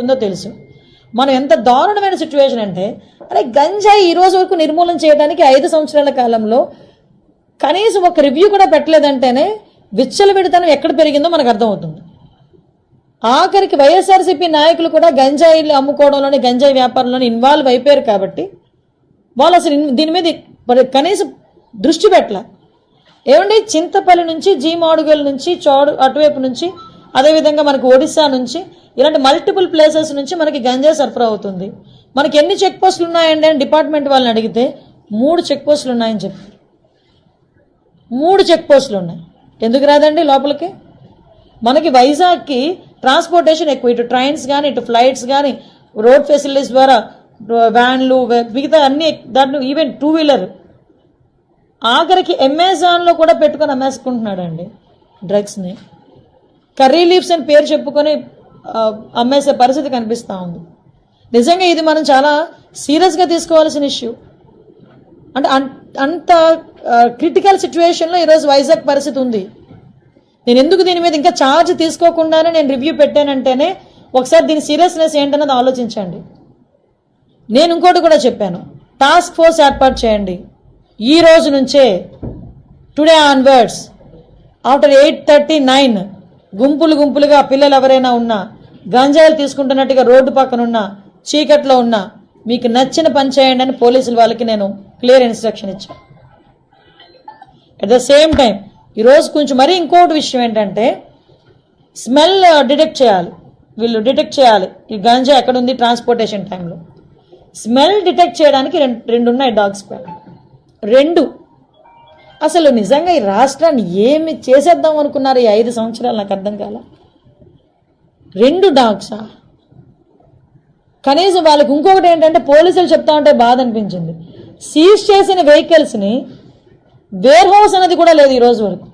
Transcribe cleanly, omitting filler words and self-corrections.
ఉందో తెలుసు. మనం ఎంత దారుణమైన సిచ్యువేషన్ అంటే, అరే గంజాయి ఈ రోజు వరకు నిర్మూలన చేయడానికి 5 సంవత్సరాల కాలంలో కనీసం ఒక రివ్యూ కూడా పెట్టలేదంటేనే విచ్చలవిడితనం ఎక్కడ పెరిగిందో మనకు అర్థమవుతుంది. ఆఖరికి వైఎస్ఆర్సీపీ నాయకులు కూడా గంజాయిలు అమ్ముకోవడంలోని గంజాయి వ్యాపారంలోని ఇన్వాల్వ్ అయిపోయారు కాబట్టి వాళ్ళు అసలు దీని మీద కనీసం దృష్టి పెట్టలే. ఏమండి, చింతపల్లి నుంచి జీమాడుగల్ నుంచి అటువైపు నుంచి అదేవిధంగా మనకు ఒడిశా నుంచి ఇలాంటి మల్టిపుల్ ప్లేసెస్ నుంచి మనకి గంజాయి సరఫరా అవుతుంది. మనకి ఎన్ని చెక్ పోస్టులు ఉన్నాయండి అని డిపార్ట్మెంట్ వాళ్ళని అడిగితే 3 చెక్ పోస్టులు ఉన్నాయని చెప్పారు. 3 చెక్ పోస్టులు ఉన్నాయి. ఎందుకు రాదండి లోపలికి? మనకి వైజాగ్కి ట్రాన్స్పోర్టేషన్ ఎక్కువ, ఇటు ట్రైన్స్ కానీ ఇటు ఫ్లైట్స్ కానీ రోడ్ ఫెసిలిటీస్ ద్వారా వ్యాన్లు మిగతా అన్ని దాంట్లో ఈవెన్ 2 వీలర్ ఆఖరికి అమెజాన్లో కూడా పెట్టుకొని అమ్మేసుకుంటున్నాడండి డ్రగ్స్ని. కర్రీ లీవ్స్ అని పేరు చెప్పుకొని అమ్మేసే పరిస్థితి కనిపిస్తూ ఉంది. నిజంగా ఇది మనం చాలా సీరియస్గా తీసుకోవాల్సిన ఇష్యూ. అంటే అంత క్రిటికల్ సిచ్యువేషన్లో ఈరోజు వైజాగ్ పరిస్థితి ఉంది. నేను ఎందుకు దీని మీద ఇంకా ఛార్జ్ తీసుకోకుండానే నేను రివ్యూ పెట్టానంటేనే ఒకసారి దీని సీరియస్నెస్ ఏంటన్నది ఆలోచించండి. నేను ఇంకోటి కూడా చెప్పాను, టాస్క్ ఫోర్స్ ఏర్పాటు చేయండి. ఈ రోజు నుంచే టుడే ఆన్వర్డ్స్ ఆఫ్టర్ 8:39 గుంపులుగా పిల్లలు ఎవరైనా ఉన్నా గంజాయిలు తీసుకుంటున్నట్టుగా రోడ్డు పక్కన ఉన్నా చీకట్లో ఉన్నా మీకు నచ్చిన పని చేయండి అని పోలీసుల వాళ్ళకి నేను క్లియర్ ఇన్స్ట్రక్షన్ ఇచ్చాను. అట్ ద సేమ్ టైం ఈరోజు కొంచెం మరీ ఇంకోటి విషయం ఏంటంటే, స్మెల్ డిటెక్ట్ చేయాలి. వీళ్ళు డిటెక్ట్ చేయాలి ఈ గంజా ఎక్కడుంది ట్రాన్స్పోర్టేషన్ టైంలో. స్మెల్ డిటెక్ట్ చేయడానికి రెండు ఉన్నాయి డాగ్ స్క్వాడ్. 2 అసలు నిజంగా ఈ రాష్ట్రాన్ని ఏమి చేసేద్దాం అనుకున్నారు ఈ 5 సంవత్సరాలు? నాకు అర్థం కాల. 2 డాగ్సా? కనీసం వాళ్ళకి ఇంకొకటి ఏంటంటే, పోలీసులు చెప్తా ఉంటే బాధ అనిపించింది, సీజ్ చేసిన వెహికల్స్ని వేర్ హౌస్ అనేది కూడా లేదు ఈ రోజు వరకు.